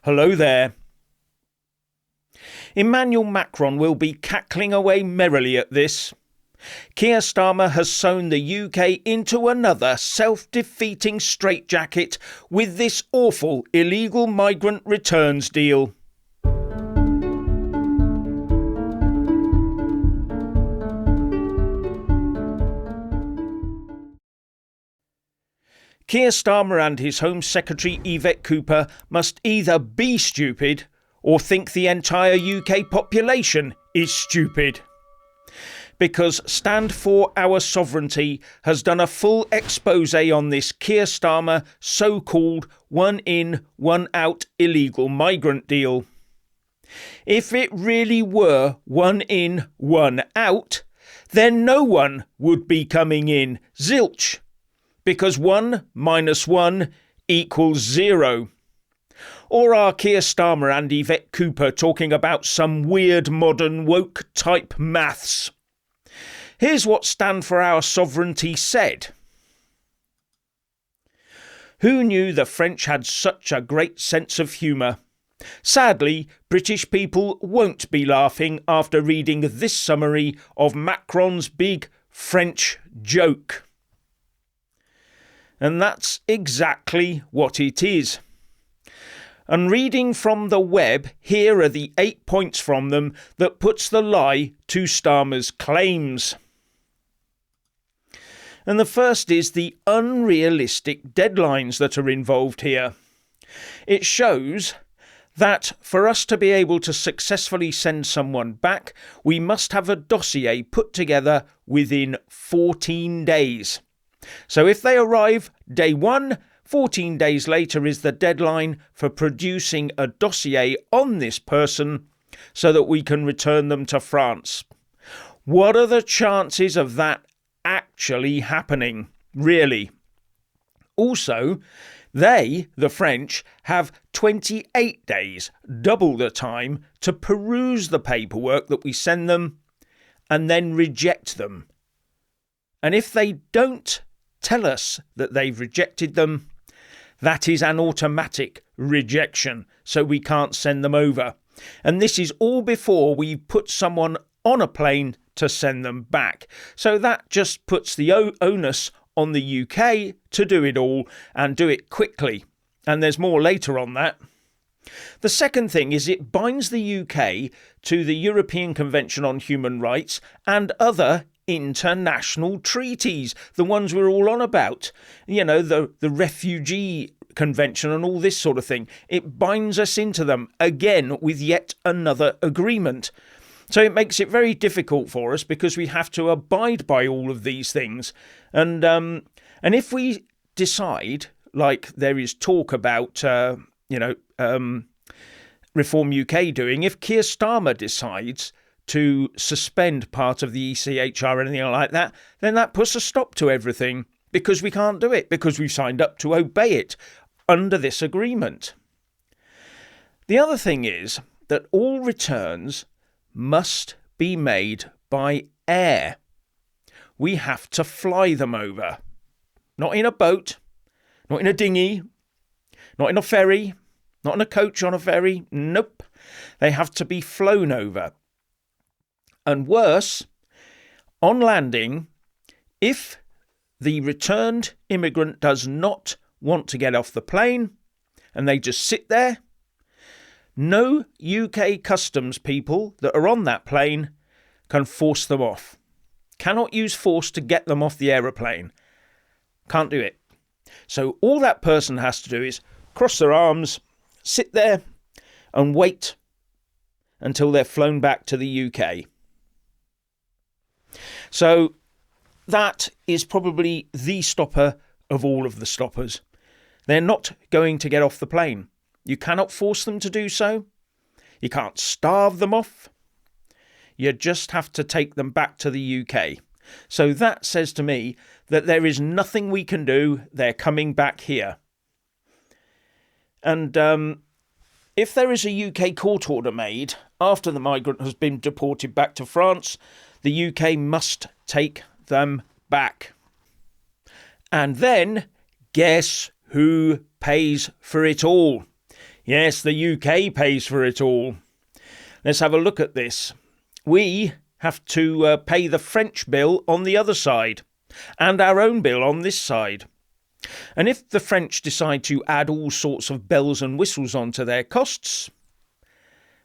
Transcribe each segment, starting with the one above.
Hello there. Emmanuel Macron will be cackling away merrily at this. Keir Starmer has sewn the UK into another self-defeating straitjacket with this awful illegal migrant returns deal. Keir Starmer and his Home Secretary Yvette Cooper must either be stupid or think the entire UK population is stupid. Because Stand for Our Sovereignty has done a full expose on this Keir Starmer so-called one in, one out illegal migrant deal. If it really were one in, one out, then no one would be coming in, zilch. Because 1 minus 1 equals 0. Or are Keir Starmer and Yvette Cooper talking about some weird modern woke type maths? Here's what Stand for Our Sovereignty said. Who knew the French had such a great sense of humour? Sadly, British people won't be laughing after reading this summary of Macron's big French joke. And that's exactly what it is. And reading from the web, here are the 8 points from them that puts the lie to Starmer's claims. And the first is the unrealistic deadlines that are involved here. It shows that for us to be able to successfully send someone back, we must have a dossier put together within 14 days. So if they arrive day 1, 14 days later is the deadline for producing a dossier on this person so that we can return them to France. What are the chances of that actually happening, really? Also, they, the French, have 28 days, double the time, to peruse the paperwork that we send them and then reject them. And if they don't tell us that they've rejected them, that is an automatic rejection, so we can't send them over. And this is all before we put someone on a plane to send them back. So that just puts the onus on the UK to do it all and do it quickly. And there's more later on that. The second thing is it binds the UK to the European Convention on Human Rights and other international treaties, the ones we're all on about, the refugee convention and all this sort of thing. It binds us into them again with yet another agreement. So it makes it very difficult for us because we have to abide by all of these things. And if we decide, like there is talk about, Reform UK doing, if Keir Starmer decides to suspend part of the ECHR or anything like that, then that puts a stop to everything because we can't do it, because we've signed up to obey it under this agreement. The other thing is that all returns must be made by air. We have to fly them over. Not in a boat, not in a dinghy, not in a ferry, not in a coach on a ferry. Nope. They have to be flown over. And worse, on landing, if the returned immigrant does not want to get off the plane and they just sit there, no UK customs people that are on that plane can force them off. Cannot use force to get them off the aeroplane. Can't do it. So all that person has to do is cross their arms, sit there and wait until they're flown back to the UK. So that is probably the stopper of all of the stoppers. They're not going to get off the plane. You cannot force them to do so. You can't starve them off. You just have to take them back to the UK. So that says to me that there is nothing we can do. They're coming back here. And if there is a UK court order made after the migrant has been deported back to France, the UK must take them back. And then, guess who pays for it all? Yes, the UK pays for it all. Let's have a look at this. We have to pay the French bill on the other side and our own bill on this side. And if the French decide to add all sorts of bells and whistles onto their costs,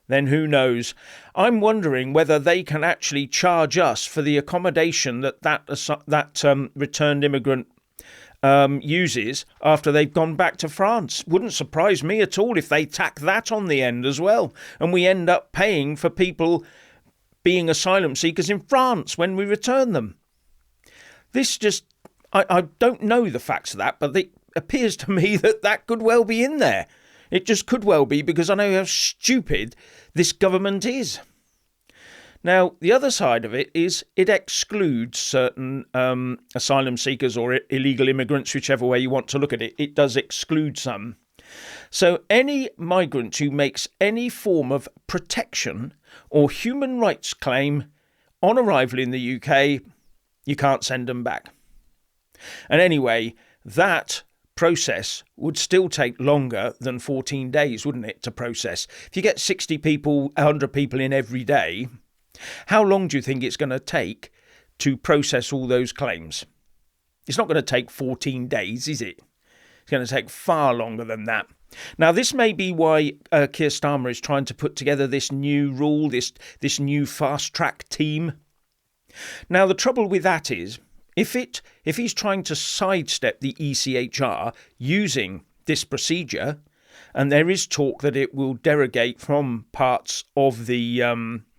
then who knows? I'm wondering whether they can actually charge us for the accommodation that returned immigrant uses after they've gone back to France. Wouldn't surprise me at all if they tack that on the end as well, and we end up paying for people being asylum seekers in France when we return them. This just, I don't know the facts of that, but it appears to me that could well be in there. It just could well be, because I know how stupid this government is. Now, the other side of it is it excludes certain asylum seekers or illegal immigrants, whichever way you want to look at it. It does exclude some. So any migrant who makes any form of protection or human rights claim on arrival in the UK, you can't send them back. And anyway, that process would still take longer than 14 days, wouldn't it, to process? If you get 60 people, 100 people in every day, how long do you think it's going to take to process all those claims? It's not going to take 14 days, is it? It's going to take far longer than that. Now, this may be why Keir Starmer is trying to put together this new rule, this new fast-track team. Now, the trouble with that is, if he's trying to sidestep the ECHR using this procedure, and there is talk that it will derogate from parts of the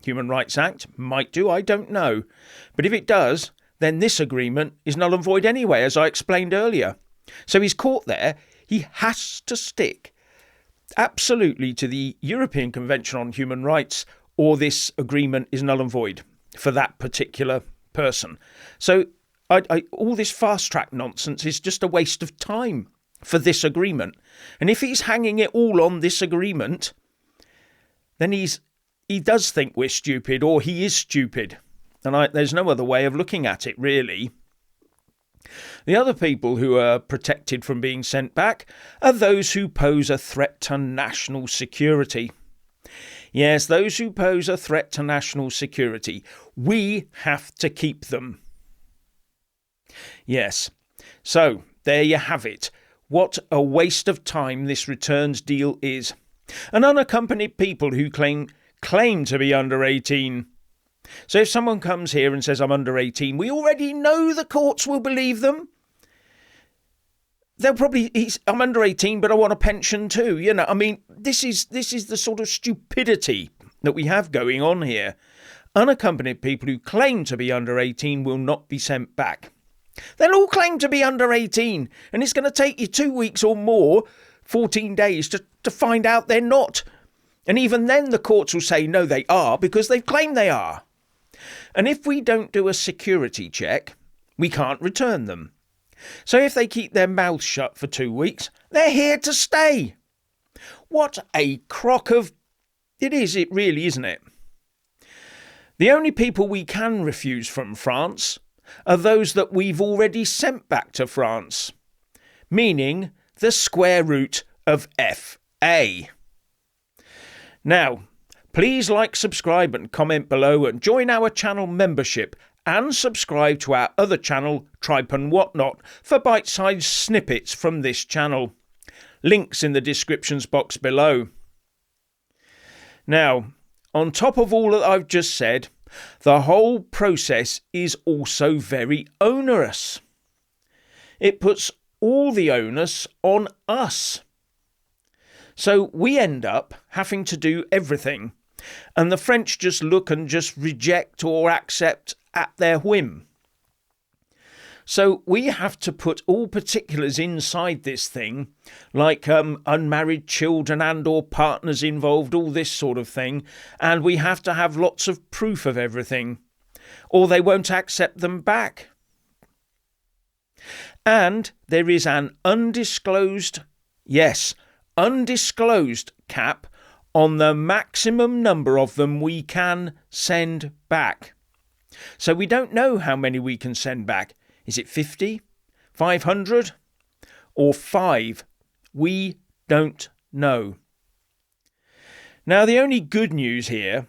Human Rights Act, might do, I don't know. But if it does, then this agreement is null and void anyway, as I explained earlier. So he's caught there. He has to stick absolutely to the European Convention on Human Rights, or this agreement is null and void for that particular person. So all this fast-track nonsense is just a waste of time for this agreement. And if he's hanging it all on this agreement, then he does think we're stupid, or he is stupid. And there's no other way of looking at it, really. The other people who are protected from being sent back are those who pose a threat to national security. Yes, those who pose a threat to national security. We have to keep them. Yes, so there you have it. What a waste of time this returns deal is. And unaccompanied people who claim to be under 18. So if someone comes here and says, I'm under 18, we already know the courts will believe them. They'll probably, I'm under 18, but I want a pension too. You know, I mean, this is the sort of stupidity that we have going on here. Unaccompanied people who claim to be under 18 will not be sent back. They'll all claim to be under 18, and it's going to take you 2 weeks or more, 14 days, to find out they're not. And even then the courts will say, no, they are, because they've claimed they are. And if we don't do a security check, we can't return them. So if they keep their mouths shut for 2 weeks, they're here to stay. What a crock of... It really, isn't it? The only people we can refuse from France are those that we've already sent back to France, meaning the square root of FA. Now, please like, subscribe and comment below, and join our channel membership, and subscribe to our other channel, Tripe and Whatnot, for bite-sized snippets from this channel. Links in the descriptions box below. Now, on top of all that I've just said, the whole process is also very onerous. It puts all the onus on us. So we end up having to do everything, and the French just look and just reject or accept at their whim. So we have to put all particulars inside this thing, like unmarried children and or partners involved, all this sort of thing, and we have to have lots of proof of everything, or they won't accept them back. And there is an undisclosed cap on the maximum number of them we can send back. So we don't know how many we can send back. Is it 50, 500, or 5? We don't know. Now, the only good news here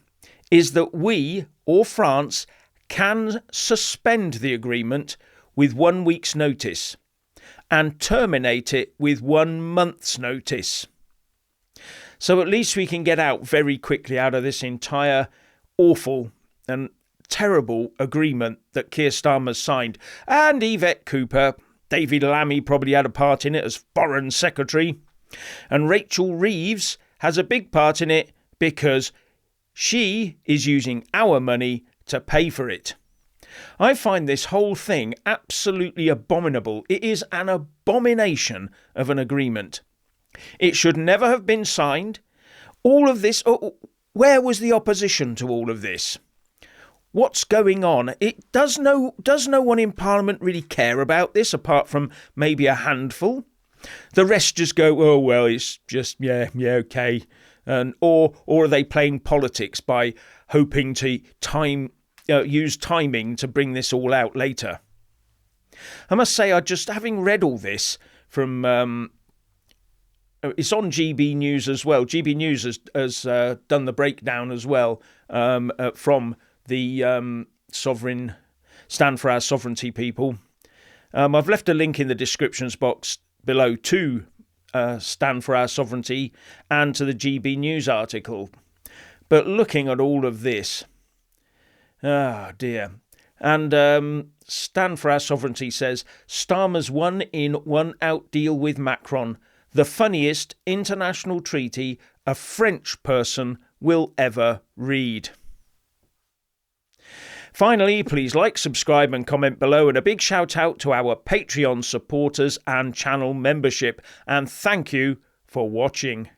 is that we, or France, can suspend the agreement with 1 week's notice and terminate it with 1 month's notice. So at least we can get out very quickly out of this entire awful and terrible agreement that Keir Starmer signed. And Yvette Cooper, David Lammy probably had a part in it as Foreign Secretary. And Rachel Reeves has a big part in it because she is using our money to pay for it. I find this whole thing absolutely abominable. It is an abomination of an agreement. It should never have been signed. All of this, where was the opposition to all of this? What's going on? Does no one in Parliament really care about this apart from maybe a handful? The rest just go, oh, well, it's just, yeah, okay. Or are they playing politics by hoping to use timing to bring this all out later? I must say, having read all this from... it's on GB News as well. GB News has done the breakdown as well from the sovereign Stand for Our Sovereignty people. I've left a link in the descriptions box below to Stand for Our Sovereignty and to the GB News article. But looking at all of this, dear. And Stand for Our Sovereignty says, Starmer's 1-in, 1-out deal with Macron, the funniest international treaty a French person will ever read. Finally, please like, subscribe and comment below, and a big shout out to our Patreon supporters and channel membership. And thank you for watching.